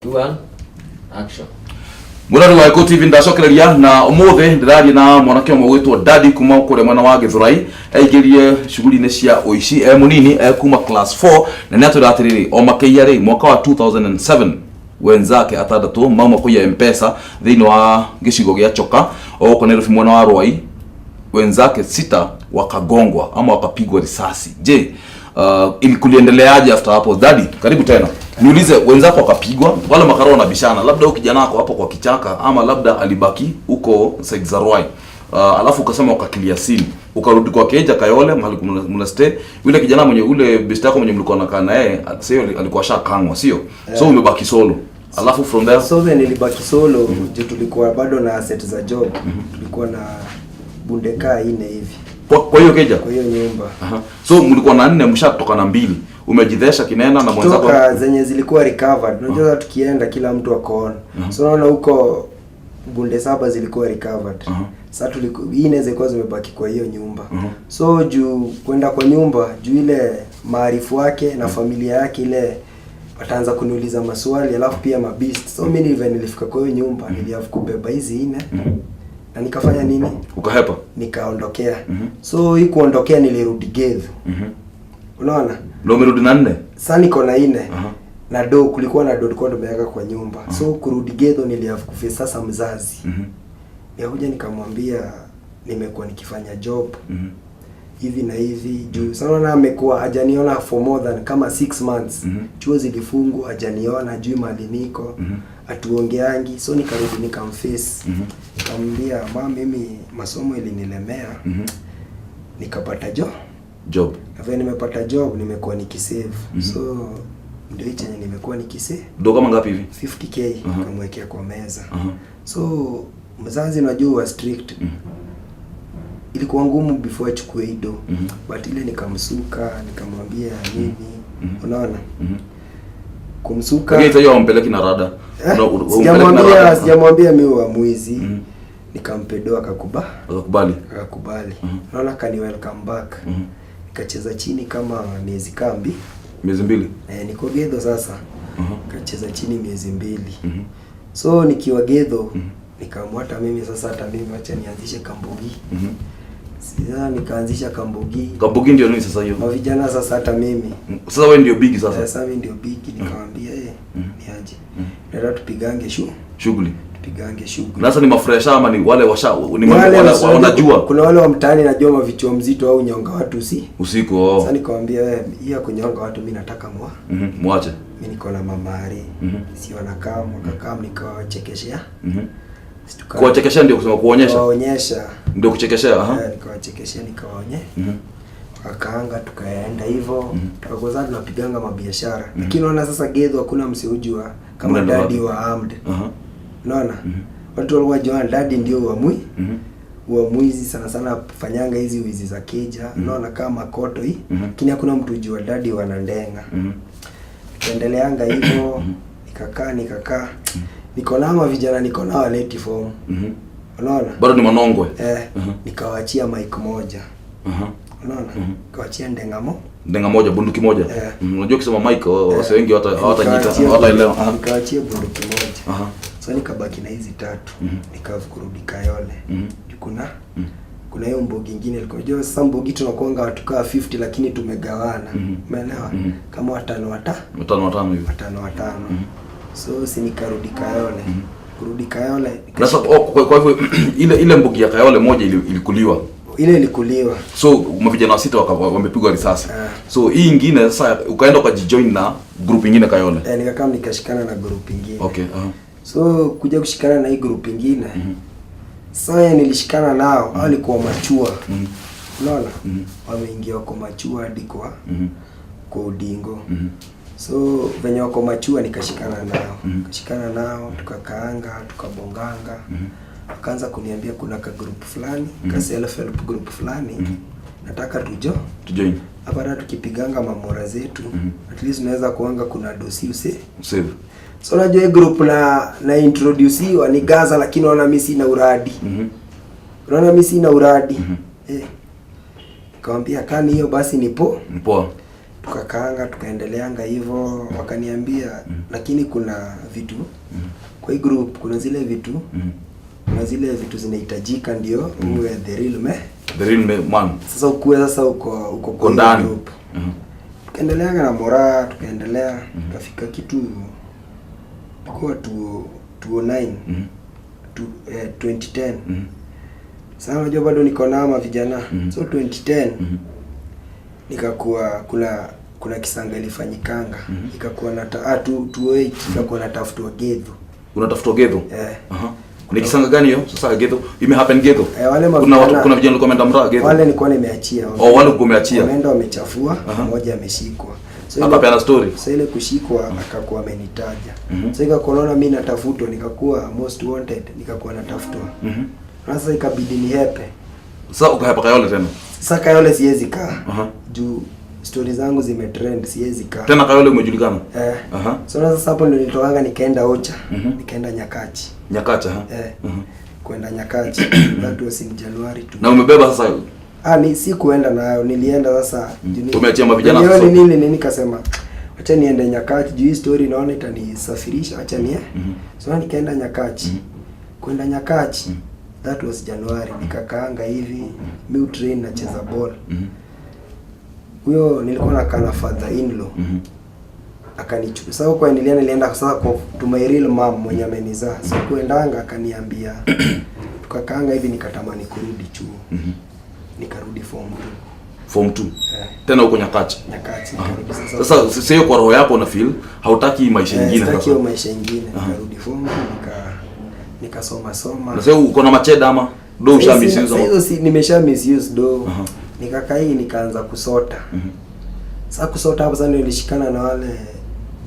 2-1 action. Murari wa GIKUYU TV ndacokereria na umuthe ndiraria na mwanake mwitwo Daddy kuma kure mwana wa Githurai aigirie shughuli-ini cia uici munini kuma class 4 na ni aturatiriri o makaiya ri mwaka wa 2007 wenzake atandatu mauma kuya M-Pesa thiini wa gicigo gia Choka o ko Nairobi mwana wa Rwai wenzake 6 wakagongwa ama wakapigwa risasi. Je, ilikuliendeleaje after hapo? Daddy, karibu tena. Niulize, wenzako wakapigwa wala makarao na bishana, labda kijana wako hapo kwa kichaka ama labda alibaki huko side za Rwai, alafu ukasema ukakilia simu ukarudi kwa keja Kayole mahali mna stay, yule kijana mwenye ule best yako mwenye mlikuwa nakaa naye sio alikuwa shakangwa sio? So umebaki solo. Alafu from there so then nilibaki solo je, tulikuwa bado na asset za job. Tulikuwa na bundeka 4 hivi kwa hiyo keja, kwa hiyo nyumba. So mlikuwa na 4, mshatoka na 2. Umejidhesha kinena na mwenzako zenye zilikuwa recovered. Unajua tukienda kila mtu akaona. So naona huko bunde 7 zilikuwa recovered. Sasa tulikuwa 4 zilikuwa zimebaki kwa hiyo nyumba. So juu kwenda kwa nyumba, juu ile maarifu wake na familia yake ile wataanza kuniuliza maswali, alafu pia mabist. So mimi nilifika kwa hiyo nyumba, niliafu kubeba hizi 4. Na nikafanya nini? Ukahepa? Nikaondokea. So hii kuondokea nilirudi Gaza. Unaona? Ndio umerudi na 4. Sasa niko na 4. Na do kulikuwa na do tulikuwa tumeweka kwa nyumba. So kurudi Gaza niliafu kufia sasa mzazi. Nikakuja nikamwambia nimekuwa nikifanya job. Hivi na hivi juu sana na amekuwa hajaniona for more than kama 6 months. Chuo zilifungwa hajaniona juu mali niko. Atuongeangi. So nikarudi nikamface. Nikamwambia mama, mimi masomo ilinilemea. Nikapata job. After nimepata job nimekuwa nikisave. So ndio hicho nimekuwa nikisave. Ndio kama ngapi hivi? 50k nikamwekea kwa meza. So mzazi unajua wa strict. Ilikuwa ngumu before achukue ido. But ile nikamsuka, nikamwambia nini. Unaona? Kumsuka. Ngeta hiyo ampeleki na rada. Sijamwambia mimi wa mwizi. Nikampedoa akakubali. Naona kani welcome back. Nikacheza chini kama miezi 2. Niko Gedho sasa. Nikacheza chini miezi 2. So nikiwa Gedho nikamwata mimi sasa hata mimi acha nianzishe Kambogi. Sasa nikaanzisha Kambogi. Kambogi ndio nini sasa hiyo? Vijana sasa hata mimi. Sasa wewe ndio big sasa. Sasa mimi ndio big, nikamwambia niaje. Ndio tupigange shughuli. Sasa ni mafresha ama ni wale wanajua? Kuna wale wa mtaani najua mavichwa mzito au nyonga watu usiku. Sasa nikamwambia hii ya kunyonga watu mimi nataka muache. Mimi niko na mamari. Si wanakaa mkakaa nikawachekeshea. Kuwachekeshea ndio kusema kuonyesha. Ndio kuchekeshea, nikawachekeshea nikawaonyesha. Akaanga tukaenda hivyo. Tukaanza tunapiganga mabiashara. Lakini unaona sasa Gedho hakuna msiujua kama Daddy wa armed. Unaona? Watu walikuwa Daddy ndio uamuzi sana fanyanga hizi wizi za keja. Unaona kama koto hii. Lakini hakuna mtu ujua Daddy wanandenga. Tuendeleanga hivyo. Nikakaa. Niko na vijana niko na waleti form. Unaona? Bado ni manongwe. Nikawaachia mic moja. Unaona? Nikawaachia ndenga moja, bunduki moja. Unajua kusema mic wase wengi hawataelewa. Nikawaachia bunduki moja. So nikabaki na hizi 3. Nikakurudi Kayole. Kuna hiyo mbogi nyingine ilikuwa unajua sasa mbogi tunakuanga watu kaa 50 lakini tumegawana. Umeelewa? Kama 5 hivi. 5. So si nikarudi Kayole. Kurudi Kayole. Sasa kwa hivyo ile mbogi ya Kayole moja ilikuliwa. Ile ilikuliwa. So mavijana 6 wamepigwa risasi. So hii nyingine sasa ukaenda ukajijoin na group nyingine Kayole. Nikakaa nikashikana na group nyingine. Okay. So kuja kushikana na hii group nyingine. Sasa nilishikana nao, walikuwa machua. Unaona? Wameingia kwa machua hadi kwa Udingo. So venye wako machua nikashikana nao, tukakaanga, tukabonganga. Akaanza kuniambia kuna ka group fulani, ka self help group fulani. Nataka tujoin. Hapa tukipiganga mamora zetu, at least unaweza kuanga kuna dosi usave. So najua group na introduce ni Gaza lakini wana mimi sina uradi. Unaona mimi sina uradi. Nikamwambia kani hiyo basi ni poa. tukakaanga tukaendeleanga hivyo, wakaniambia lakini kuna vitu kwa hii group, kuna zile vitu kuna zile vitu zinahitajika ndio uwe the real man. Sasa ukuwe sasa uko kwa ndani group. Tukaendeleanga na mora, tukaendelea tukafika kitu kwa 2009 2010. Sasa unajua bado niko na vijana. So 2010 nikakuwa kuna kisanga ilifanyikanga. Ikakuwa na 208 ikakuwa na tafutwa Gedho. Unatafutwa Gedho? Kuna kisanga gani hiyo? Sasa Gedho ime happen Gedho. Wale kuna watu, kuna vijana walikuwa mraa Gedho. Wale nilikuwa nimeachia. Wale walikuwa umeachia. Wameenda wamechafua, mmoja ameshikwa. So akapeana story. So ile kushikwa akakuwa amenitaja. So ikakolona mimi natafutwa, nikakuwa most wanted, nikakuwa natafutwa. Sasa ikabidi nihepe. Sasa ukahepa Kayole tena. Sasa Kayole siwezi kaa. Juu story zangu zimetrend, siwezi kaa. Tena Kayole umejulikana? So sasa hapo ndio nilitoanga nikaenda Ocha, nikaenda Nyakachi. Kwenda Nyakachi. That was in January 2. Na umebeba sasa? Ni si kuenda nayo, nilienda sasa. Umeachia mavijana sasa. Nini nikasema acha niende Nyakachi, juu hii story naona itanisafirisha, acha nie. So nikaenda Nyakachi. Kwenda Nyakachi. That was January. Nikakaanga hivi, mimi train nacheza ball. Huyo nilikuwa nakaa na father in law. Akanichukua. Sasa kwa nilienda sasa kwa to my real mom mwenye amenizaa. So kuendanga akaniambia tukakaanga hivi, nikatamani kurudi chuo. Nikarudi form 2. Tena huko Nyakachi. Nikarudi sasa. Sasa sio kwa roho yako na feel hautaki maisha mengine sasa. Sitaki maisha mengine. Nikarudi form 2 nikasoma. Na sasa uko na macheda ama do usha misuse? Hizo si nimesha misuse do. Nikakaa hii nikaanza kusota. Sasa kusota hapo sana nilishikana na wale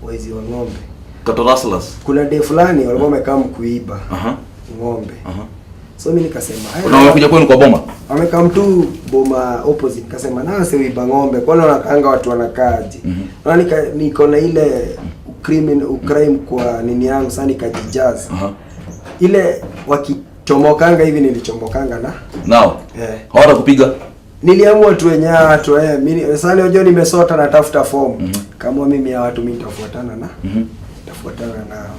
wezi wa ng'ombe. Katoraslas. Kuna day fulani walikuwa wamekaa kuiba ng'ombe. So mimi nikasema, "Na wanakuja kwenu kwa boma?" Wamekaa mtu boma opposite. Nikasema, "Na sio iba ng'ombe. Kwani wanakaanga watu wanakaaje?" Na niko na ile crime kwa nini yangu sana nikajijaza. Ile wakichomokanga hivi nilichomokanga na nao. Hawata kupiga. Niliamua tu wenyewe mimi sasa leo nimesota na tafuta form. Kama mimi ya watu mimi nitafuatana na nao.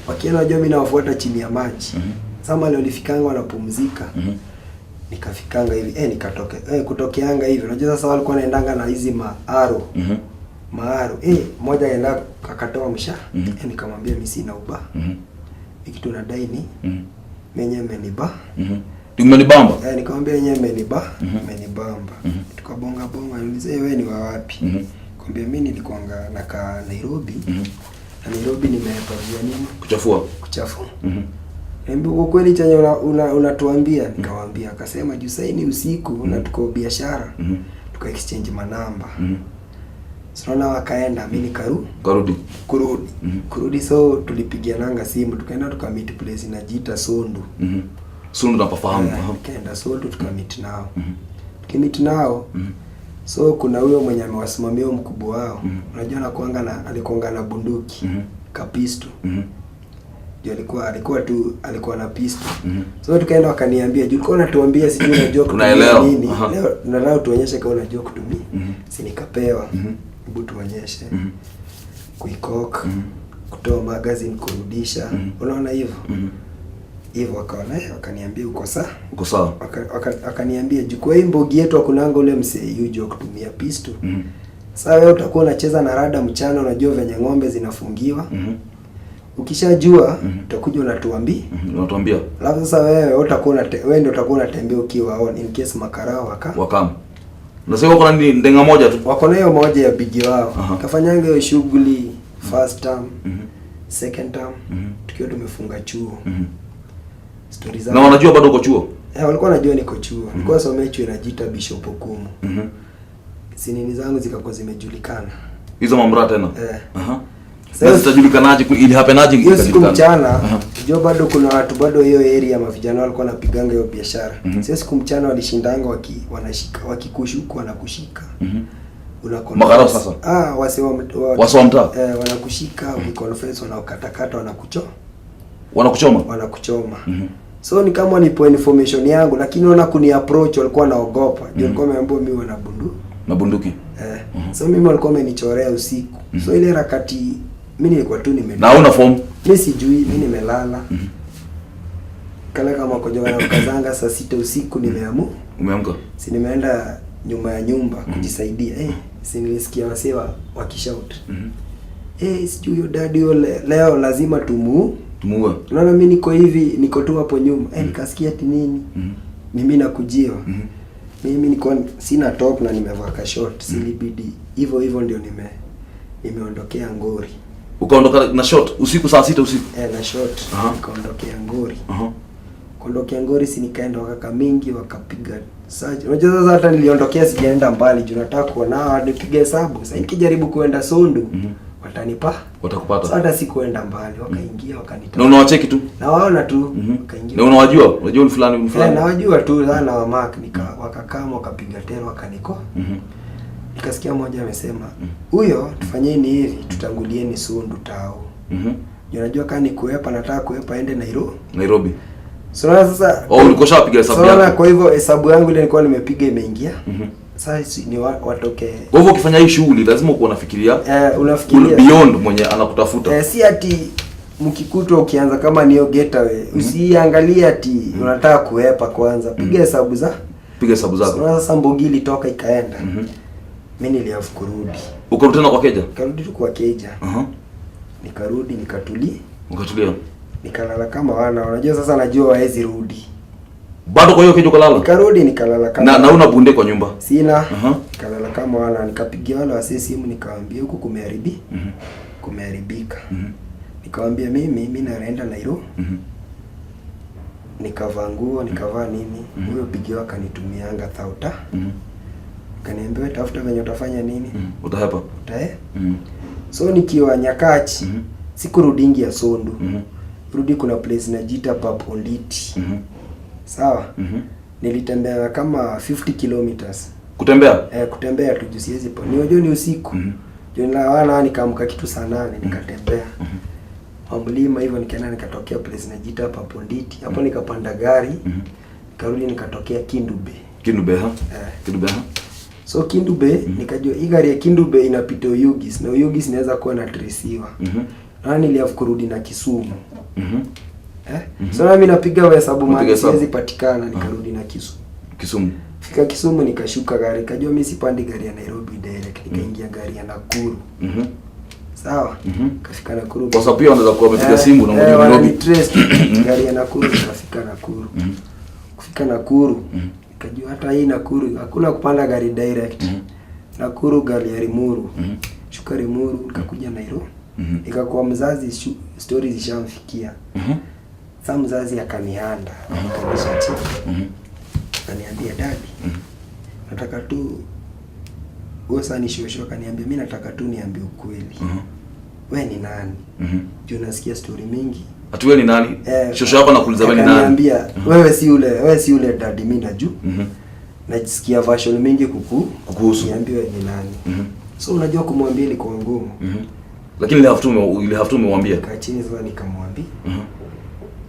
Wakiona mimi nawafuata chini ya maji. Sasa leo nilifikanga wanapumzika. Nikafikanga hivi kutokeanga hivi. Unajua sasa walikuwa wanaendanga na hizi maaro. Maaro. Mmoja aenda akatoa msha. Nikamwambia mimi sina uba. Kitu nadai ni menye meniba. Umenibamba? Nikamwambia yenyewe menibamba. Tukabonga niulize wewe ni wa wapi? Nikamwambia mimi nilikuwa nakaa Nairobi. Na Nairobi nimepavia nini? Kuchafua. Niambia ukweli chenye unatuambia. Nikamwambia, akasema juu sasa ni usiku na tuko biashara. Tuka exchange manamba. Sasa wakaenda, mimi kurudi. So tulipigiananga simu, tukaenda tukamit place inajiita Sondu. Sondu napafahamu. Tukaenda Sondu tukamit nao. Tukimit nao. So kuna huyo mwenye amewasimamia mkubwa wao. Unajua alikuanga na bunduki. Kapisto. Ndio alikuwa na pisto. So tukaenda wakaniambia, "Juu ulikuwa unatuambia sijui unajua kutumia nini. Leo tuonyeshe kama unajua kutumia." Si nikapewa. Hebu tuonyeshe. Kuikok, kutoa magazine kurudisha. Unaona hivyo? Hivyo wakaniambia uko sawa. Wakaniambia jukwa hii mbogi yetu hakunanga ule msee yujua kutumia pisto. Sasa wewe utakuwa unacheza na rada mchana, unajua venye ng'ombe zinafungiwa. Ukishajua utakuja unatuambia. Alafu sasa wewe ndio utakuwa unatembea ukiwa on in case makarao wakam. Na sasa wako na ndenga moja tu. Wako na hiyo moja ya bigi wao. Kafanyanga hiyo shughuli first term, second term, tukiwa tumefunga chuo. Stories na wanajua bado uko chuo? Walikuwa wanajua niko chuo. Nilikuwa somea chuo inajiita Bishop Okumu. Sinini zangu zikakuwa zimejulikana. Hizo mamra tena? Sasa zitajulikanaje ili hapenaje hiyo siku mchana? Ndio bado kuna watu bado hiyo area mavijana walikuwa wanapiganga hiyo biashara. Sasa siku mchana walishindanga wakikushuku wanakushika. Makarao sasa? Wase wa mtaa. Wanakushika, ukiconfess wanakatakata wanakuchoma. So ni kama nipo information yangu, lakini wana kuni approach walikuwa naogopa. Ndio walikuwa wameambiwa mimi wana bunduki. So mimi walikuwa wamenichorea usiku. So ile rakati mimi nilikuwa tu na una form. Mimi sijui, mimi nimelala. Kala kama kujua na kazanga saa 6 usiku umeamka. Si nimeenda nyuma ya nyumba kujisaidia. Si nilisikia wasee wakishout. Sijui yo daddy leo lazima tumuue. Unaona mimi niko hivi, niko tu hapo nyuma. Nikasikia ati nini? Mimi nakujia. Mimi niko sina top na nimevaa ka short. Silibidi hivyo ndio nimeondokea Ngori. Ukaondoka na short usiku saa 6 usiku? Na short. Nikaondokea Ngori. Kuondokea Ngori si nikaenda Kamingi wakapiga search. Unajua sasa hata niliondokea sijaenda mbali juu nataka kuona nipige hesabu. Sasa nikijaribu kuenda Sondu watakupata. Sasa hata sikuenda mbali, wakaingia wakanitoa. Na unawacheki tu? Na waona tu, wakaingia. Na unawajua? Unajua ni fulani? Na wajua tu sana wa mark wakakama wakapiga tena wakaniko. Nikasikia mmoja amesema, "Huyo tufanyeni hivi, tutangulieni Sondu tao." Unajua kama ni kuepa nataka kuepa aende Nairobi. So sasa ulikuwa shapiga hesabu yako. So kwa hivyo hesabu yangu ile nilikuwa nimepiga imeingia. Sasa ni watoke. Kwa hivyo ukifanya hii shughuli lazima uko unafikiria. Unafikiria beyond mwenye anakutafuta. Si ati mkikutwa ukianza kama niyo getaway. Usiangalie ati unataka kuepa kwanza. Piga hesabu zako. So sasa mbogili toka ikaenda. Mimi niliafu kurudi. Ukarudi tena kwa keja? Karudi tu kwa keja. Nikarudi Ukatulia. Nikalala kama wana. Unajua sasa najua waezi rudi. Bado kwa hiyo keja ukalala? Nikarudi nikalala kama. Na una bunde kwa nyumba? Sina. Nikalala kama wana. Nikapigia wale wasee simu nikawaambia huko kumeharibika. Nikamwambia mimi naenda Nairobi. Nikavaa nguo, nikavaa nini? Huyo pigiwa akanitumianga thauta. Kaniambia tafuta venye utafanya nini? Utahapa. So nikiwa Nyakachi, sikurudingi ya Sondu. Rudi kuna place inajiita Paponditi. Sawa? Nilitembea kama 50 kilometers. Kutembea? Kutembea tu juu siwezi pa. Niojua ni usiku. Juu na nikaamka kitu saa 8 nikatembea. Mlima hivyo nikaenda nikatokea place inajiita Paponditi. Hapo nikapanda gari. Nikarudi nikatokea Kindube. Kindube. So Kindube nikajua hii gari ya Kindube inapita Oyugis na Oyugis inaweza kuwa na tresiwa. Na niliafu kurudi na Kisumu. So mimi napiga hesabu mali siwezi patikana nikarudi na Kisumu. Fika Kisumu nikashuka gari. Kajua mimi sipandi gari ya Nairobi direct, nikaingia gari ya Nakuru. Sawa? Kafika Nakuru. Kwa sababu pia wanaweza kuwa wamepiga simu na mmoja Nairobi. Gari ya Nakuru nikafika Nakuru. Kufika Nakuru nikajua hata hii Nakuru hakuna kupanda gari direct. Nakuru gari ya Rimuru. Shuka Rimuru nikakuja Nairobi. Ikakuwa mzazi stories zishamfikia. Sasa mzazi akanihanda, akanisha chini. Akaniambia daddy, nataka tu wewe sasa ni shosho, akaniambia mimi nataka tu niambie ukweli. Wewe ni nani? Juu nasikia story mingi. Ati wewe ni nani? Shosho hapa nakuuliza wewe ni nani? Akaniambia wewe si ule daddy mimi najua. Najisikia version mingi kukuhusu. Niambie wewe ni nani? So unajua kumwambia ilikuwa ngumu. Lakini ile haftu umemwambia. Kaa chini sasa nikamwambia.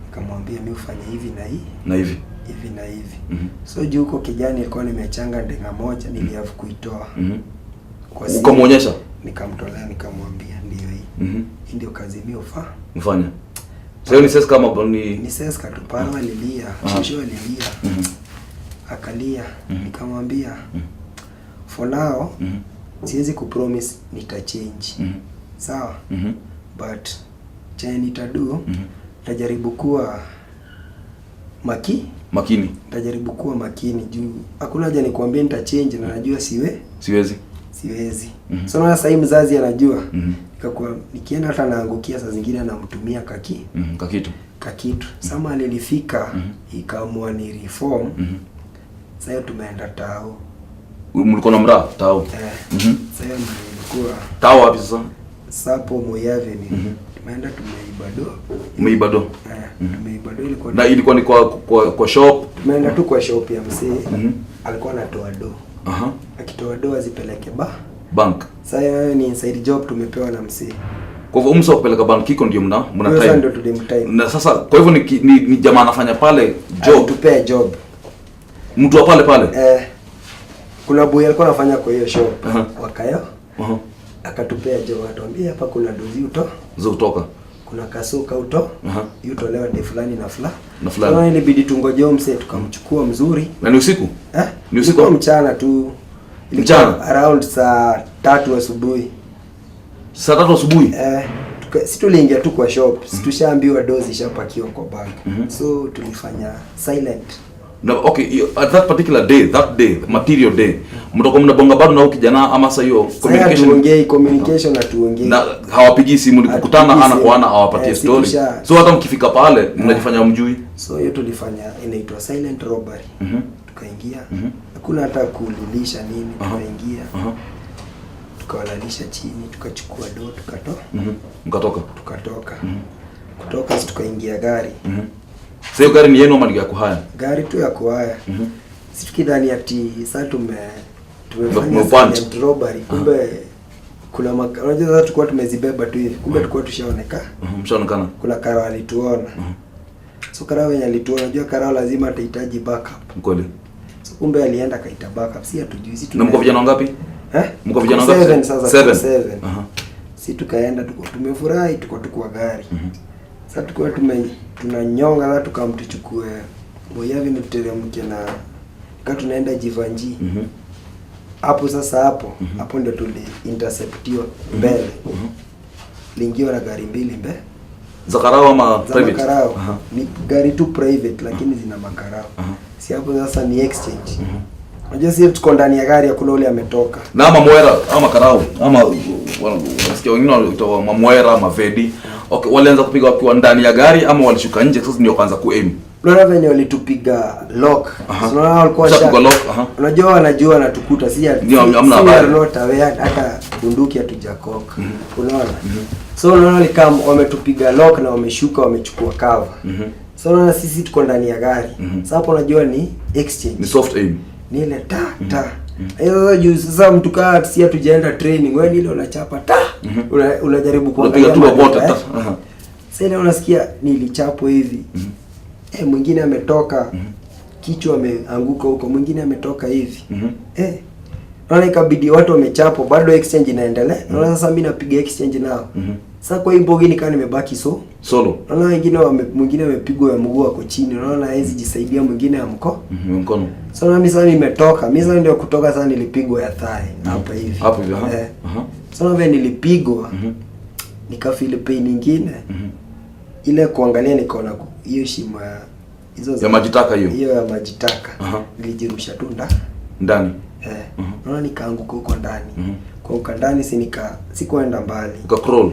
Nikamwambia mimi ufanye hivi na hii. Na hivi. Hivi na hivi. So juu huko kijani ilikuwa nimechanga ndenga moja niliafu kuitoa. Kwa simu. Ukamwonyesha? Nikamtolea nikamwambia ndio hii. Hii ndio kazi mimi ufanya. Sasa ni sasa kama ni sasa katupana alilia, shosho alilia. Akalia, nikamwambia for now siwezi kupromise nitachange. Sawa? But chenye nitadu tajaribu kuwa makini. Tajaribu kuwa makini juu hakuna haja nikwambie nitachange na najua siwezi. So na sasa mzazi anajua. Ikakuwa nikienda hata naangukia saa zingine namtumia kakitu. Sama alilifika ikaamua ni reform. Sasa tumeenda tao. Mlikuwa na mraa tao? Sasa nilikuwa tao wapi sasa? Sapo Moyave ni. Tumeenda tumeiba do. Tumeiba do ilikuwa. Na ilikuwa ni kwa shop. Tumeenda tu kwa shop ya mzee. Alikuwa anatoa do. Akitoa do azipeleke bank. Sasa ni inside job tumepewa na mzee. Kwa hivyo umso kupeleka bank kiko ndio mna time. Sasa ndio tulimtime. Na sasa kwa hivyo ni jamaa anafanya pale job. Tupea job. Mtu wa pale. kuna boy alikuwa anafanya kwa hiyo shop. Wakayo. Akatupea job, atuambia hapa kuna dozi kutoka. Kuna kasuka utolewa de fulani na fulani. Kwa hiyo ilibidi tungoje mse tukamchukua mzuri. Na ni usiku? Ni usiku mchana tu. Mchana around saa 3 asubuhi. Saa 3 asubuhi? Si tuliingia tu kwa shop. Si tushaambiwa dozi ishapakiwa kwa bag. So tulifanya silent. No, okay, at that particular day, material day, mtoko mnabonga bado na kijana ama sasa hiyo communication na tuongee. Na hawapigi simu ni kukutana ana kwa ana hawapatie story. So hata mkifika pale mnajifanya mjui. So hiyo tulifanya inaitwa silent robbery. Tukaingia. Hakuna hata kulilisha nini, tukaingia. Tukawalalisha chini, tukachukua do, Mkatoka. Kutoka tukaingia gari. Sasa gari ni yenu ama ni ya kuhaya? Gari tu ya kuhaya. Sisi tukidhani ati sasa tumefanya robbery, kumbe kuna unajua sasa tulikuwa tumezibeba tu hivi. Kumbe tulikuwa tushaonekana. Mshaonekana. Kuna karao alituona. So karao yenye alituona, unajua karao lazima atahitaji backup. Kweli. So kumbe alienda kaita backup. Si hatujui sisi na mko vijana wangapi? Mko vijana wangapi? 7 sasa. 7. Si tukaenda tumefurahi tuko kwa gari. Sasa tulikuwa tunanyonga na tukamtuchukue Moyavi ni tuteremke na kama tunaenda Jivanji. Hapo sasa hapo ndio tuli interceptiwa mbele. Lingiwa na gari mbili mbele. Za karao ama private? Ni gari tu private lakini zina makarao. Si hapo sasa ni exchange. Unajua sisi tuko ndani ya gari hakuna ule ametoka. Na ama mwera ama karao ama wanasikia wengine wanaitwa mamwera ama vedi. Okay, walianza kupiga wakiwa ndani ya gari ama walishuka nje sasa ndio kaanza kuaim? Unaona venye walitupiga lock. Unaona walikuwa shaka lock. Unajua wanajua na tukuta si hamna habari. Hata bunduki hatujakoka. Unaona? So unaona likam wametupiga lock na wameshuka wamechukua cover. So unaona sisi tuko ndani ya gari. Sasa hapo unajua ni exchange. Ni soft aim. Ni ile ta. Hiyo juu sasa mtu kaa si hatujaenda training wewe ile unachapa unajaribu kuangalia tu bota sasa unasikia nilichapo hivi mwingine ametoka kichwa ameanguka huko mwingine ametoka hivi naona ikabidi watu wamechapo bado exchange inaendelea naona sasa mimi napiga exchange nao sasa kwa hiyo bogi nikaa nimebaki solo naona wengine mwingine amepigwa ya mguu wako chini naona hawezi jisaidia mwingine mkono so na mimi sasa nimetoka mimi sasa ndio kutoka sasa nilipigwa ya thigh hapa hivi so na nilipigwa nikafeel pain nyingine ile kuangalia nikaona hiyo shimo hizo ya majitaka hiyo ya majitaka nilijirusha tu ndani naona nikaanguka huko ndani kwa huko ndani sikuenda mbali uka crawl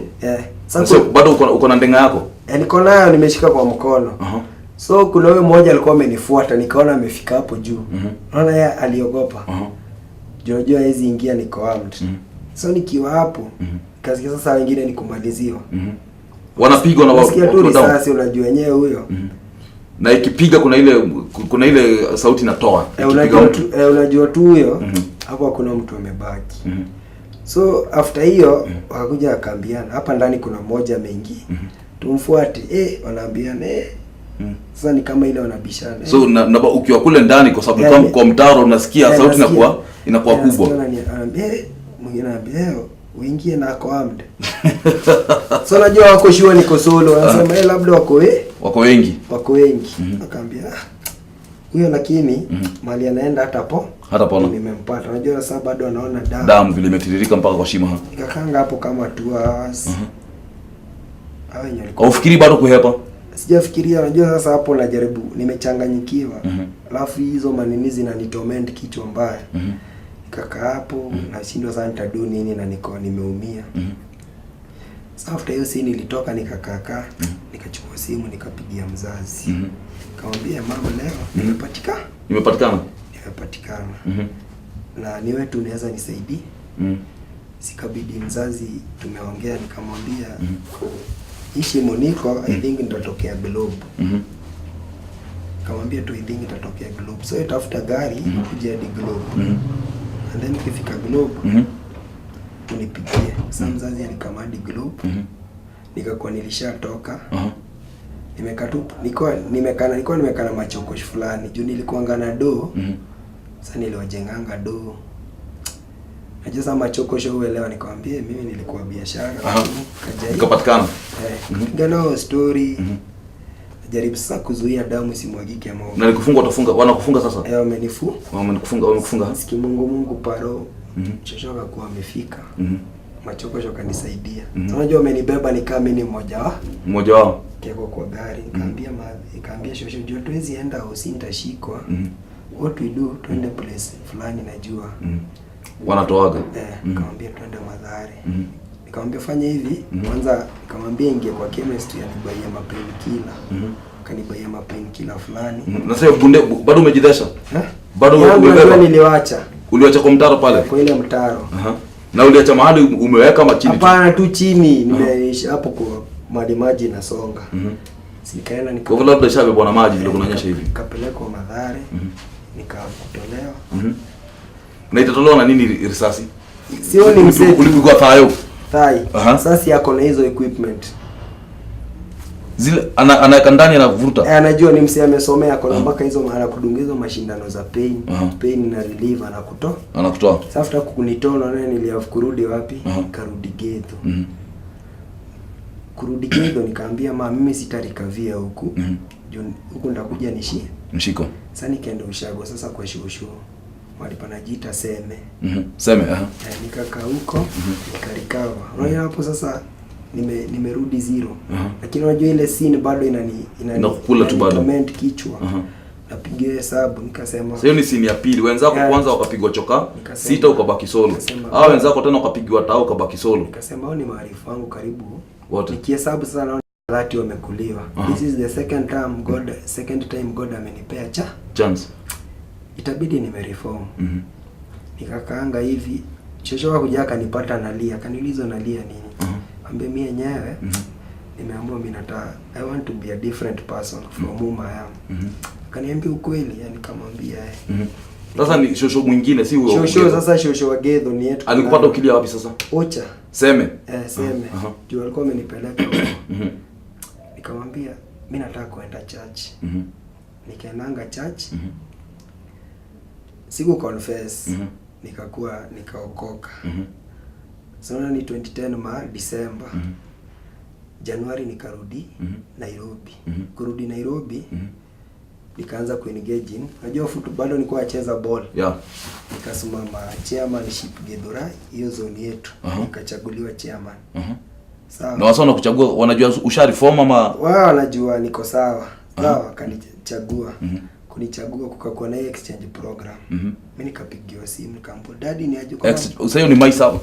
sasa bado uko na ndenga yako niko nayo nimeshika kwa mkono so kuna wewe mmoja alikuwa amenifuata nikaona amefika hapo juu naona yeye aliogopa Jojo hizi ingia niko armed so nikiwa hapo kazi sasa wengine nikumaliziwa wanapigwa na wao sasa unajua wenyewe huyo na ikipiga kuna ile sauti inatoa unajua tu huyo hapo kuna mtu amebaki so after hiyo wakakuja akaambiana hapa ndani kuna mmoja ameingia tumfuate wanaambiana sasa ni kama ile wanabishana so na ukiwa kule ndani kwa sababu kwa mtaro unasikia sauti inakuwa kubwa mwingine anambia uingie na ako armed so najua wako sure niko solo wanasema labda wako wengi akaambia huyo lakini mali anaenda hata po nimempata unajua sasa bado anaona damu vile imetiririka mpaka kwa shima nikakanga hapo kama 2 hours ufikiri bado kuhepa sijafikiria unajua sasa hapo najaribu nimechanganyikiwa alafu hizo manini zinanitorment kichwa mbaya kaka hapo nashindwa sana nitadu nini na nimeumia sasa after hiyo scene nilitoka nikakaa nikachukua simu nikapigia mzazi nikamwambia mama leo nimepatikana na ni wewe tu unaweza nisaidia sikabidi mzazi tumeongea nikamwambia ishi moniko I think nitatokea globe nikamwambia tu I think nitatokea globe so itafuta gari kuja hadi globe and then ukifika globe unipigie sasa mzazi alikamadi globe nikakuwa nilishatoka nilikuwa nimekana machoko fulani juu nilikuwa ngana do sasa niliwajenganga do Najua machokosho uelewa, nikamwambia mimi nilikuwa biashara ikapatikana. Ngano story. Jaribu sasa kuzuia damu isimwagike ama. Na nikufunga utafunga, wanakufunga sasa? Wamekufunga. Siki Mungu paro. Chochoka kuwa amefika. Machokosho kanisaidia. Unajua amenibeba ni kama mimi mmoja wao. Keko kwa gari, nikaambia shosho jua tuwezi enda usintashikwa. What we do, tuende place fulani najua. Wanatoaga. Nikamwambia tuende Madhare. Nikamwambia fanya hivi, kwanza nikamwambia ingie kwa chemist anibaie mapainkiller. Kanibaie mapainkiller fulani. Na sasa bunde bado umejidesha? Bado umebeba? Niliwacha. Uliacha kwa mtaro pale? Kwa ile mtaro. Na uliacha mahali umeweka ama chini? Hapana, tu chini. Nimeishi hapo kwa maji nasonga. Sikaenda kwa vile labda shabe bwana maji vile kunanyesha hivi. Nikapelekwa Madhare. Nikakutolewa. Na itatolewa na nini risasi? Sio ni mseti. Ulikuwa thayo. Sasa yako na hizo equipment. Zile anaweka ndani anavuruta. Anajua ni msee amesomea ako mpaka hizo mara kudungizo mashindano za pain na relief anakutoa. Sasa after kukunitoa na niliafu kurudi wapi? Karudi Gedo. Kurudi Gedo nikaambia mimi sitarikavia huku. Huku ndakuja nishiko. Sasa nikaenda Ushago sasa kwa shosho. Wali panajiita Seme. Nikakaa huko, nikarikava. Unaona hapo sasa nimerudi zero. Lakini unajua ile scene bado inakula tu bado. Comment kichwa. Napigia hesabu nikasema. Sasa hiyo ni scene ya pili. Wenzako kwanza wakapigwa choka, 6 ukabaki solo. Hao wenzako tena wakapigwa tao ukabaki solo. Nikasema hao ni maarifa wangu karibu wote. Nikihesabu sasa naona watu wamekuliwa. This is the second time God amenipea chance. Itabidi nimereform. Nikakaanga hivi. Shosho kuja akanipata nalia, kaniuliza nalia nini? Ambie mimi yenyewe nimeamua mimi nataka I want to be a different person from whom I am. Kaniambia ukweli, yani kamwambia Sasa ni shosho mwingine si huyo. Shosho wa Gedho ni yetu. Alikupata ukilia wapi sasa? Ocha. Seme. Seme. Juu alikuwa amenipeleka. Nikamwambia mimi nataka kwenda church. Nikaendanga church. Siku confess. Nikaokoka. Sasa ni 2010 December. Januari nikarudi Nairobi. Kurudi Nairobi nikaanza kuengage. Unajua bado nilikuwa nacheza ball. Nikasimama chairmanship Gedora, hiyo zone yetu. Nikachaguliwa chairman. Sawa. Na wasona kuchagua wanajua ushariform ama wao wanajua niko sawa. Sawa, kanichagua. Kunichagua kukakuwa na exchange program. Mimi nikapigiwa simu nikamwambia daddy ni aje kwa sasa hiyo ni Maisa.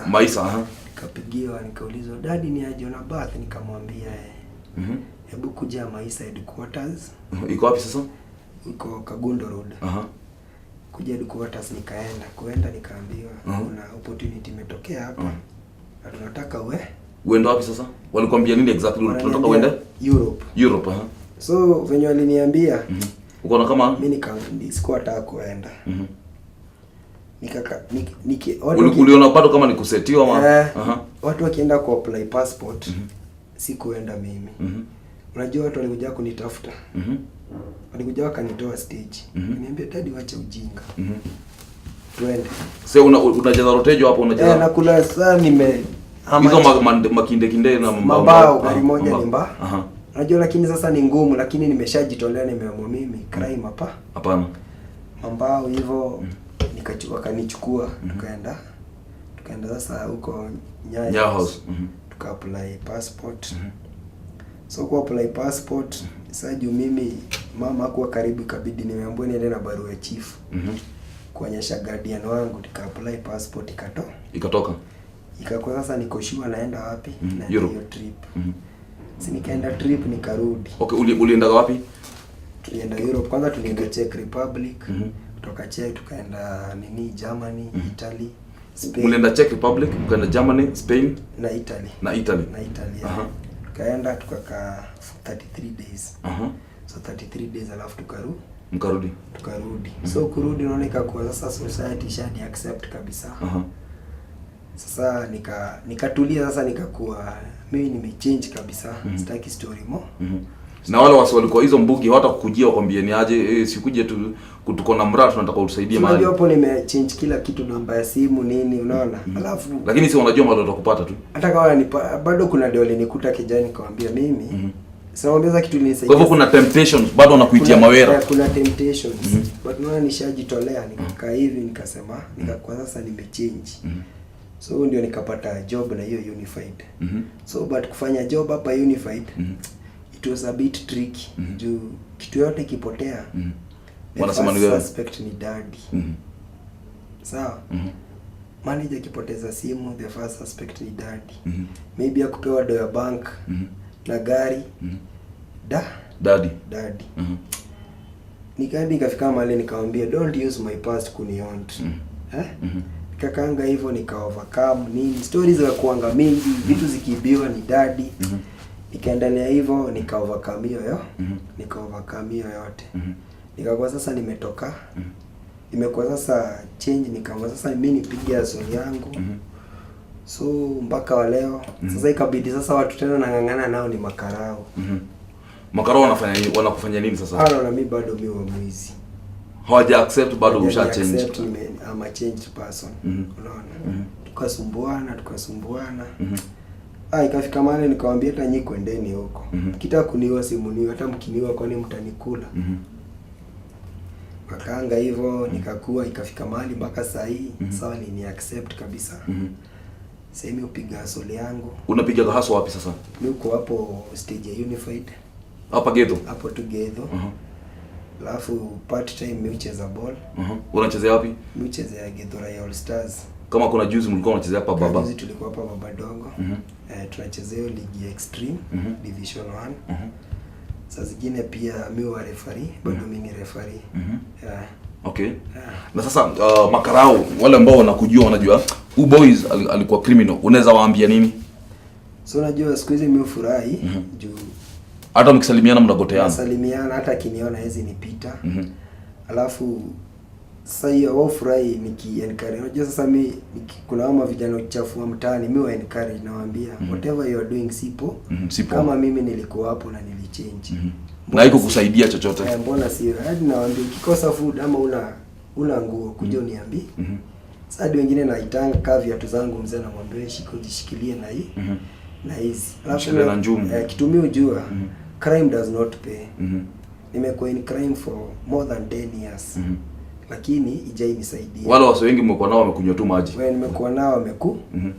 Maisa. Nikapigiwa nikaulizwa daddy ni aje na bath, nikamwambia hebu kuja Maisa headquarters. Iko wapi sasa? Iko Kagundo Road. Kuja headquarters nikaenda nikaambiwa kuna opportunity imetokea hapa. Na tunataka uende wapi sasa? Walikwambia nini exactly tunataka uende? Europe. So venye waliniambia uko kama mimi sikuwa nataka kuenda. Uliona bado kama ni kusetiwa ama watu wakienda ku apply passport sikuenda mimi. Unajua watu walikuja kunitafuta. Walikuja wakanitoa stage. Niambia daddy wacha ujinga. Twende. Sasa unacheza rotejo hapo unacheza. Nakula sana hizo makinde na mambao gari moja ni mbaya. Unajua lakini sasa ni ngumu, lakini nimeshajitolea, nimeamua mimi crime hapa. Hapana. Mambao hivyo kanichukua tukaenda sasa huko Nyayo House. Tuka apply passport. So kwa apply passport sasa juu mimi mama hakuwa karibu, ikabidi nimeambiwa niende na barua ya chief. Kuonyesha guardian wangu, nika apply passport ikatoka. Ikakuwa sasa niko sure naenda wapi na hiyo trip. Nikaenda trip nikarudi. Okay, ulienda wapi? Tulienda Europe. Kwanza tulienda Czech Republic. Kutoka Czech tukaenda Germany, Italy, Spain. Ulienda Czech Republic, ukaenda Germany, Spain na Italy. Tukaenda tukakaa 33 days. So 33 days alafu tukarudi. So kurudi naona ikakuwa sasa society shadi accept kabisa. Sasa nikatulia sasa nikakuwa mimi nimechange kabisa. Sitaki story mo. Na wale wasi walikuwa hizo mbugi hata kukujia wakwambie ni aje sikuje tu tuko na mradi tunataka utusaidie mahali. Ndio hapo nimechange kila kitu, namba ya simu nini, unaona. Alafu lakini si unajua mahali utakupata tu. Hata kama bado kuna dole nikuta kijani nikamwambia mimi. Sinaongeza kitu nilisaidia. Kwa hivyo kuna temptations bado wanakuitia mawera. Kuna temptations. But naona nishajitolea nikakaa hivi nikasema kwa sasa nimechange. So ndio nikapata job na hiyo Unified. So but kufanya job hapa Unified it was a bit tricky. Juu kitu yote kipotea. Wanasema ni suspect ni daddy. Sawa? Manager kipoteza simu, the first suspect ni daddy. Maybe akupewa do ya bank na gari. Daddy. Nikafika mahali nikamwambia don't use my past kunihaunt. Nikakaanga hivyo nika overcome nini, stories za kuanga mingi, vitu zikibiwa ni daddy. Nikaendelea hivyo nika overcome hiyo nika overcome hiyo yote. Nikakuwa sasa nimetoka. Imekuwa sasa change, nikaamua sasa mimi nipigia soli yangu. So mpaka wa leo sasa ikabidi sasa watu tena nangangana nao ni makarao. Makarao wanafanya nini? Wanakufanya nini sasa? Na mimi bado mimi wa mwizi. Hawaja accept bado usha change. I'm a changed person. Unaona? Tukasumbuana. Ikafika mahali nikamwambia hata nyinyi kwendeni huko. Kitaka kuniua simuniwe, hata mkiniua kwani mtanikula. Wakaanga hivyo nikakuwa ikafika mahali mpaka saa hii sawa ni accept kabisa. Sasa mimi upiga soli yangu. Unapiga hustle wapi sasa? Mimi uko hapo stage ya Unified. Hapa Ghetto. Hapo tu Ghetto. Alafu part time mimi ucheza ball. Unachezea wapi? Mimi uchezea Ghetto All Stars. Kama kuna juzi mlikuwa unachezea hapa baba. Juzi tulikuwa hapa baba dogo. Tunachezea ligi extreme division 1. Sasa zingine pia mimi wa referee, bado mimi ni referee. Okay. Na sasa makarao wale ambao wanakujua wanajua boys alikuwa criminal. Unaweza waambia nini? So unajua siku hizi mimi ufurahi juu hata mkisalimiana mnagoteana. Salimiana hata kiniona hizi nipita. Alafu sasa hiyo wao furahi niki-encourage. Unajua sasa mimi kuna wama vijana uchafu mtaani mimi wa encourage nawaambia whatever you are doing sipo. Kama mimi nilikuwa hapo na nilichange. Na iko kusaidia chochote. Mbona sio? Hadi nawaambia ukikosa food ama una nguo kuja uniambie. Sasa hadi wengine naitanga kavi viatu zangu mzee na mwambie jishikilie na hii. Na hizi. Alafu na njumu. Kitumia ujua crime does not pay. Nimekuwa in crime for more than 10 years. Lakini ijai nisaidia. Wale wase wengi mmekuwa nao wamekunywa tu maji. Wewe nimekuwa nao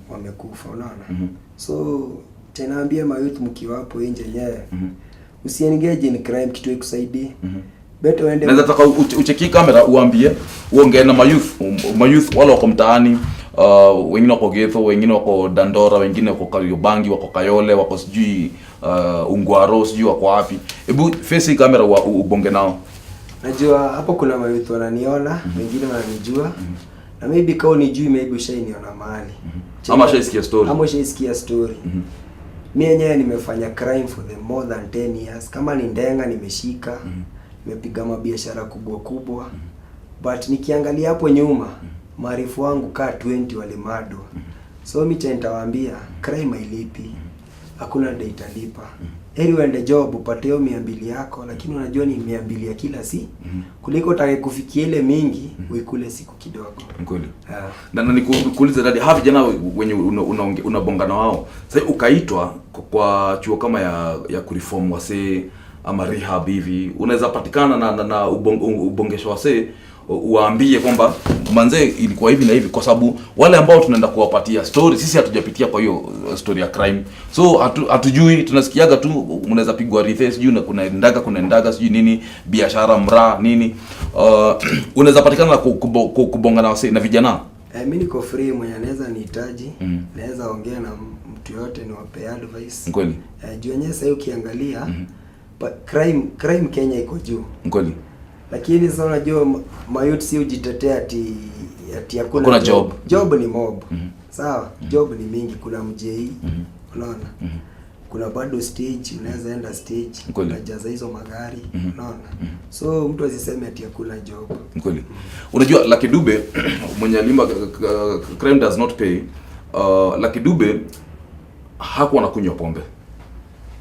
wamekufa unaona. So tenaambia mayouth mkiwa hapo nje nyewe. Usiengage in crime kitu ikusaidie. Better uende. Naweza taka ucheki kamera uambie uongee na mayouth wale wako mtaani, wengine wako Ghetto, wengine wako Dandora, wengine wako Kariobangi, wako Kayole, wako sijui Ungwaro, sijui wako wapi. Hebu face kamera ubonge nao. Najua hapo kuna mayouth wananiona, wengine wananijua. Na maybe kama unijui maybe ushainiona mahali. Ama ushaisikia story. Mimi yenyewe nimefanya crime for the more than 10 years. Kama ni ndenga nimeshika. Nimepiga mabiashara kubwa. But nikiangalia hapo nyuma, maarifu wangu kaa 20 walimadwa. So mimi nitawaambia crime hailipi. Hakuna data lipa. Heri uende job upate hiyo 200 yako, lakini unajua ni 200 ya kila kuliko utake kufikia ile mingi uikule siku kidogo. Kweli. Na nikuulize dadi, hapo jana wenye unabonga na wao. Sasa ukaitwa kwa chuo kama ya kureform wase ama rehab hivi, unaweza patikana na ubongesho wase uwaambie kwamba manze ilikuwa hivi na hivi, kwa sababu wale ambao tunaenda kuwapatia story sisi hatujapitia kwa hiyo story ya crime, so hatujui. Tunasikiaga tu mnaweza pigwa rithe sijui na kuna ndaga sijui nini biashara mraa nini. Unaweza patikana na kubonga na wase na vijana. Mimi niko free, mwenye anaweza nihitaji naweza ongea na mtu yote niwape advice. Kweli. Juu yenyewe sasa ukiangalia crime Kenya iko juu. Kweli. Lakini sasa unajua mayouth si ujitetea ati hakuna job. Job ni mob. Sawa? Job ni mingi, kuna mjei. Unaona? Kuna bado stage, unaweza enda stage, unajaza hizo magari, unaona? So mtu asiseme ati hakuna job. Kweli. Unajua Lucky Dube mwenye alimba crime does not pay. Lucky Dube hakuwa anakunywa pombe.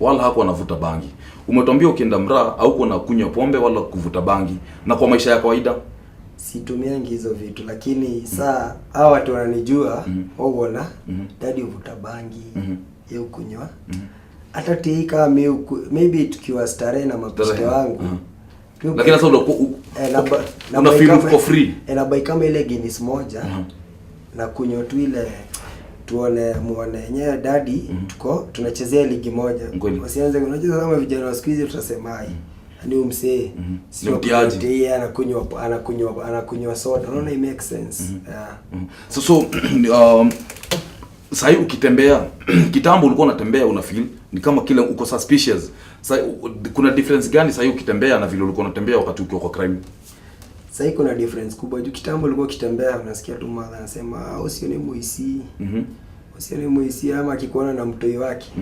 wala hakuwa anavuta bangi. Umetuambia ukienda mraa au kuna kunywa pombe wala kuvuta bangi, na kwa maisha ya kawaida situmiangi hizo vitu, lakini saa hao watu wananijua wao wana daddy uvuta bangi, yeye kunywa. Hata tika maybe tukiwa starehe na mapiste wangu. Lakini sasa una feel for free. Na buy kama ile Guinness moja na kunywa tu ile muone yenyewe daddy tuko tunachezea ligi moja. Wasianze unajua kama vijana wa siku hizi tutasema ni umsee sio mtiaji anakunywa soda. Unaona it makes sense. So sasa ukitembea kitambo ulikuwa unatembea una feel ni kama kile uko suspicious. Sasa kuna difference gani sasa ukitembea na vile ulikuwa unatembea wakati ukiwa kwa crime? Sasa kuna difference kubwa. Juu kitambo ulikuwa ukitembea unasikia tu mama anasema usione muisi. Usione muisi, ama akikuona na mtoi wake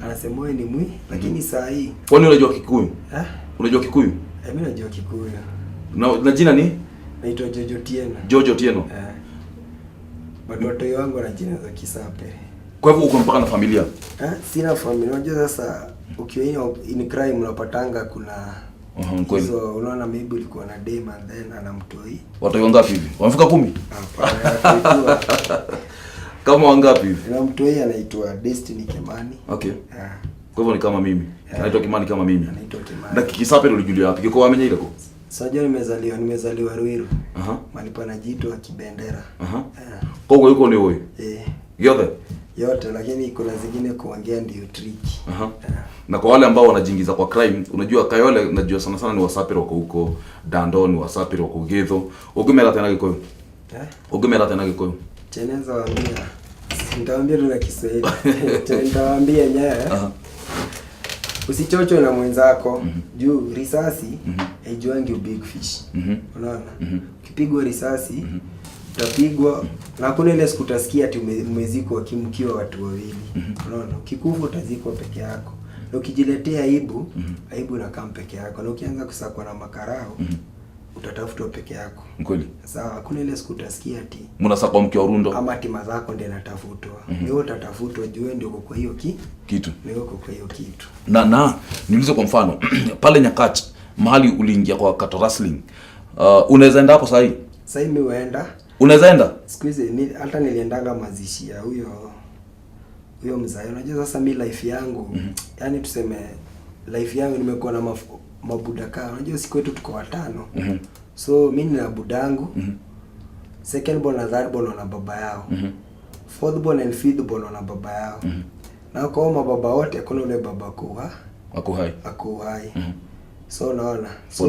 anasema wewe ni mwi. Lakini saa hii kwani unajua Kikuyu? Unajua Kikuyu? Mimi najua Kikuyu. Na jina ni? Naitwa Jojo Tieno. Jojo Tieno. Watoto wangu wana jina za Kisape. Kwa hivyo uko mpaka na familia? Sina familia. Unajua sasa ukiwa in crime unapatanga kuna so unaona maybe ulikuwa na dem and then ana mtoi. Watu wangapi hivi? Wamefika 10? Hapana. Kama wangapi hivi? Na mtoi anaitwa Destiny Kimani. Okay. Kwa hivyo ni kama mimi. Anaitwa Kimani kama mimi. Anaitwa Kimani. Na Kisape ulijulia wapi? Kiko wamenye ile ko? Sasa nimezaliwa Ruiru. Mahali panajiitwa Kibendera. Kwa hiyo yuko ni wewe? Yote lakini kuna zingine kuongea ndio tricky. Na kwa wale ambao wanajiingiza kwa crime, unajua Kayole najua sana ni wasapiri wako huko Dandon, wasapiri wako Gedho. Ugumela tena Gikuyu. Ugumela tena Gikuyu. Cheneza waambia. Nitawaambia tu na Kiswahili. Nitawaambia nyewe. Usichocho na mwenzako juu risasi haijuangi big fish. Unaona? Ukipigwa risasi utapigwa na hakuna ile siku utasikia ati umezikwa kimkiwa watu wawili. Unaona? Ukikufa utazikwa peke yako. Na ukijiletea aibu inakaa peke yako. Na ukianza kusakwa na makarao utatafutwa peke yako. Kweli. Sawa, hakuna ile siku utasikia ati mnasakwa mkiwa rundo ama tima zako ndio natafutwa. Wewe utatafutwa juu ndio uko kwa hiyo kitu. Ndio uko kwa hiyo kitu. Na niulize kwa mfano pale Nyakach mahali uliingia kwa Kato Wrestling. Unaweza enda hapo sasa hivi? Sasa hivi umeenda? Unaweza enda? Siku hizi hata niliendanga mazishi ya huyo mzee. Unajua sasa mimi life yangu yani tuseme life yangu nimekuwa na mabudaka. Unajua siku yetu tuko watano. So mimi na budangu. Second born na third born na baba yao. Fourth born and fifth born na baba yao. Na kwa mababa wote kuna ule baba ako hai. So naona. So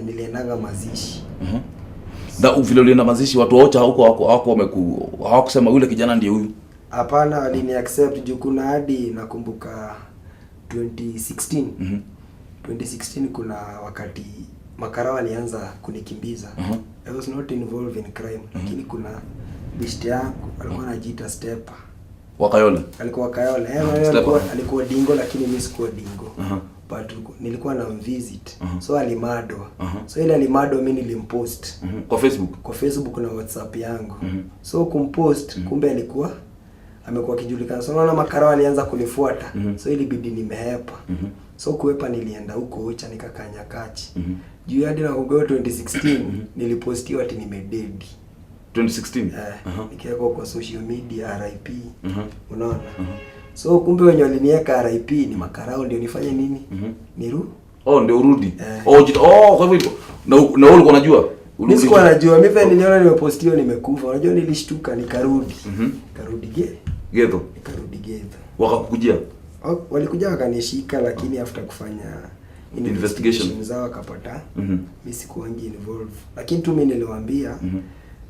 niliendanga mazishi. Da vile ulienda mazishi watu wote hawakusema yule kijana ndiye huyu. Hapana, walini accept juu kuna hadi nakumbuka 2016. 2016 kuna wakati makarao walianza kunikimbiza. I was not involved in crime. Lakini kuna bishti yangu alikuwa anajiita Stepper. Wakayole. Alikuwa Wakayole. Alikuwa dingo lakini mimi sikuwa dingo. But nilikuwa na visit. So alimadwa. So ile alimadwa mimi nilimpost kwa Facebook. Kwa Facebook na WhatsApp yangu. So kumpost kumbe alikuwa amekuwa kijulikana. So naona makarao alianza kunifuata. So ilibidi nimehepa. So kuepa nilienda huko Ucha nikakanya kachi. Juu hadi na kugao 2016 nilipostiwa ati nimedead. 2016? Nikiweka kwa social media RIP. Unaona? So kumbe wenye waliniweka RIP ni makarao ndio nifanye nini? Ndio urudi. Kwa hivyo na wewe ulikuwa unajua? Mimi sikuwa najua. Mimi niliona nimepostiwa nimekufa. Unajua nilishtuka nikarudi. Nikarudi Gedho. Wakakujia? Walikuja wakanishika lakini after kufanya investigation zao wakapata mimi sikuangi involved. Lakini tu mimi niliwaambia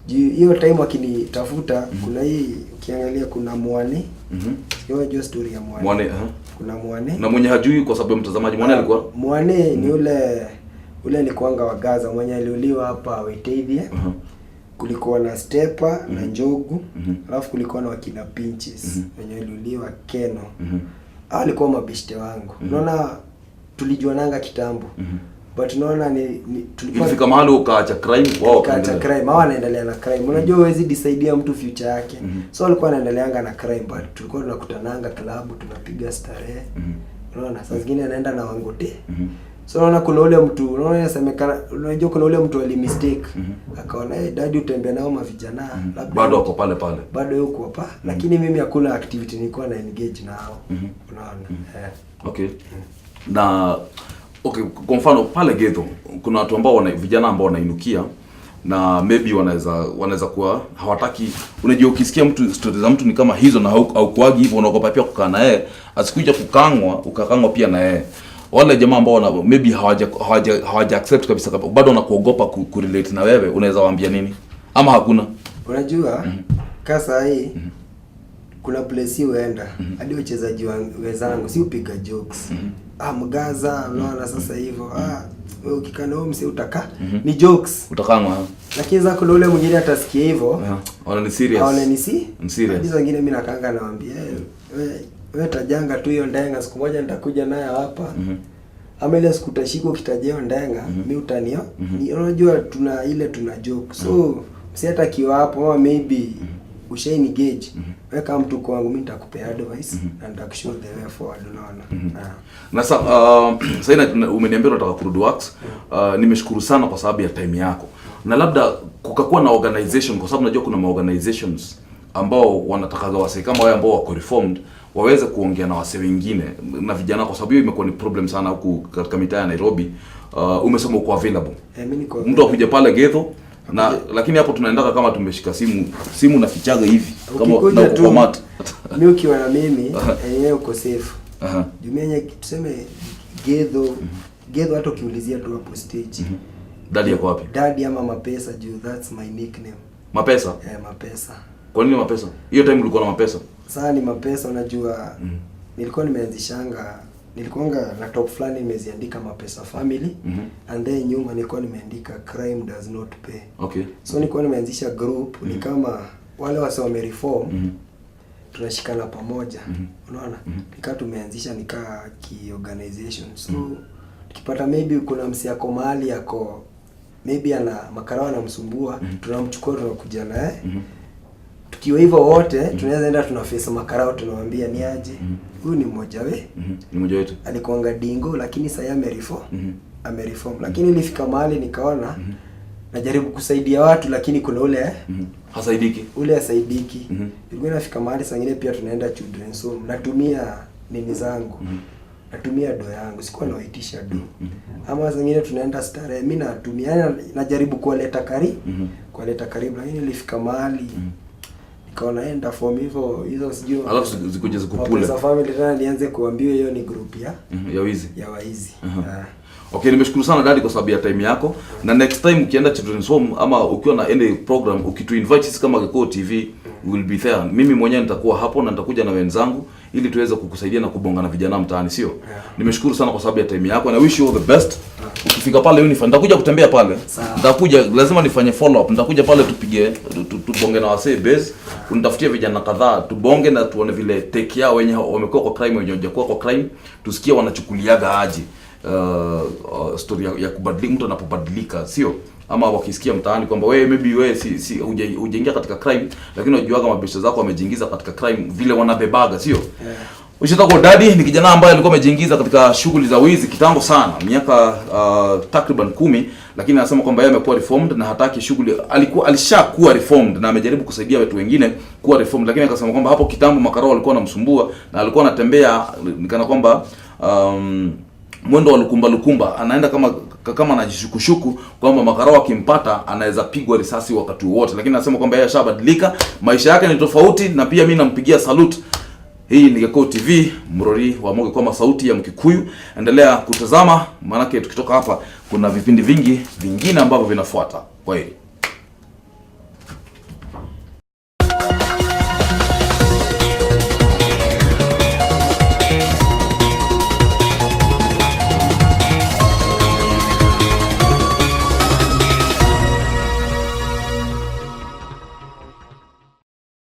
hiyo time wakinitafuta kuna hii ukiangalia kuna Mwane. Hiyo story ya Mwane. Kuna Mwane. Na mwenye hajui kwa sababu mtazamaji Mwane alikuwa? Mwane ni ule alikuanga wa Gaza mwenye aliuliwa hapa Wetevia. Kulikuwa na Stepper na Njogu. Alafu kulikuwa na wakina Pinches wenye aliuliwa Keno. Alikuwa mabishte wangu. Unaona tulijuananga kitambo. But unaona tulikuwa ilifika mahali ukaacha crime wao wakaacha crime. Hao wanaendelea na crime. Unajua huwezi decide mtu future yake. So walikuwa wanaendeleanga na crime but tulikuwa tunakutananga club tunapiga starehe. Unaona saa zingine anaenda na wangote. So unaona kuna ule mtu unaona inasemekana unajua kuna ule mtu ali mistake akaona daddy utembea nao mavijana labda bado wako pale pale. Bado yuko hapa lakini mimi hakuna activity nilikuwa na engage nao. Unaona. Okay. Na okay, kwa mfano pale ghetto kuna watu ambao vijana ambao wanainukia na maybe wanaweza kuwa hawataki. Unajua ukisikia mtu stories za mtu ni kama hizo na haukuagi hivyo unaogopa pia kukaa na yeye asikuja ukakangwa pia na yeye. Wale jamaa ambao maybe hawaja accept kabisa bado wanakuogopa kurelate na wewe, unaweza waambia nini? Ama hakuna? Unajua kasa hii kuna place uenda hadi wachezaji wenzangu si upiga jokes. Gaza unaona sasa hivyo wewe ukikana wewe mse utaka ni jokes utakangwa, lakini za kuna ule mwingine atasikia hivyo ona ni serious, ona ni serious. Hizo wengine mimi nakanga nawaambia wewe tajanga tu hiyo ndenga, siku moja nitakuja naye hapa ama ile siku utashika ukitajia ndenga mimi utanio. Unajua tuna joke so msi hata kiwa hapo ama maybe ushaini gauge weka mtu kwangu mimi nitakupea advice na nitakushow the way forward. Unaona. Na sasa umeniambia unataka kurudi works. Nimeshukuru sana kwa sababu ya time yako, na labda kukakuwa na organization, kwa sababu najua kuna organizations ambao wanataka wase kama wao ambao wako reformed waweze kuongea na wase wengine na vijana, kwa sababu hiyo imekuwa ni problem sana huku katika mitaa ya Nairobi. Umesema uko available, mimi niko mtu akuje pale ghetto na lakini hapo tunaendaka kama tumeshika simu na fichaga hivi kama na kukomata mimi ukiwa na mimi yeye uko safe. Jumenye tuseme ghetto hata ukiulizia tu hapo stage dadi yako wapi, dadi ama Mapesa juu that's my nickname. Mapesa? Mapesa. Kwa nini Mapesa? Hiyo time ulikuwa na Mapesa? Sasa ni Mapesa unajua nilikuwa nimeanzishanga nilikuanga na top fulani nimeziandika Mapesa family and then nyuma nilikuwa nimeandika crime does not pay. Okay. So nilikuwa nimeanzisha group ni kama wale wase wame reform tunashikana pamoja. Unaona? Nika tumeanzisha ki organization. So tukipata maybe kuna msiako mahali yako maybe ana makarawa anamsumbua tunamchukua tunakuja naye. Tukiwa hivyo wote tunaweza enda tunaface makarao tunamwambia ni aje huyu ni mmoja ni mmoja wetu alikuanga dingo lakini sasa amereform lakini ilifika mahali nikaona najaribu kusaidia watu lakini kuna ule hasaidiki ilikuwa inafika mahali sangine pia tunaenda children's home natumia nini zangu natumia do yangu sikuwa nawaitisha do ama sangine tunaenda starehe mimi natumia najaribu kuwaleta karibu lakini ilifika mahali nikaona enda form hizo sijui alafu zikuje zikupule za family tena nianze kuambiwa hiyo ni group ya waizi. Okay, nimeshukuru sana dadi kwa sababu ya time yako, na next time ukienda children's home ama ukiwa na any program ukitu invite sisi kama GIKUYU TV will be there. Mimi mwenyewe nitakuwa hapo na nitakuja na wenzangu ili tuweze kukusaidia na kubonga na vijana mtaani, sio? Nimeshukuru sana kwa sababu ya time yako na wish you all the best. Ukifika pale uniform nitakuja kutembea pale. Nitakuja lazima nifanye follow up. Nitakuja pale tubonge na wasee base. Unitafutie vijana kadhaa tubonge na tuone vile take yao wenye wamekuwa kwa crime wenye hawajakuwa kwa crime, tusikie wanachukuliaga aje story ya kubadilika mtu anapobadilika, sio? Ama wakisikia mtaani kwamba wewe maybe wewe si hujaingia katika crime lakini unajua kama mabisho zako wamejiingiza katika crime vile wanabebaga, sio? Ushitako dadi ni kijana ambaye alikuwa amejiingiza katika shughuli za wizi kitambo sana, miaka takriban 10, lakini anasema kwamba yeye amekuwa reformed na hataki shughuli, alishakuwa reformed na amejaribu kusaidia watu wengine kuwa reformed, lakini akasema kwamba hapo kitambo makarao walikuwa wanamsumbua na alikuwa anatembea nikana kwamba mwendo wa lukumba anaenda kama anajishukushuku kwamba makarao akimpata anaweza pigwa risasi wakati wote, lakini anasema kwamba yeye ashabadilika, maisha yake ni tofauti, na pia mimi nampigia salute. Hii ni GIKUYU TV, mrori wa moge kwa sauti ya Mkikuyu. Endelea kutazama maana tukitoka hapa kuna vipindi vingi vingine ambavyo vinafuata. Kwaheri.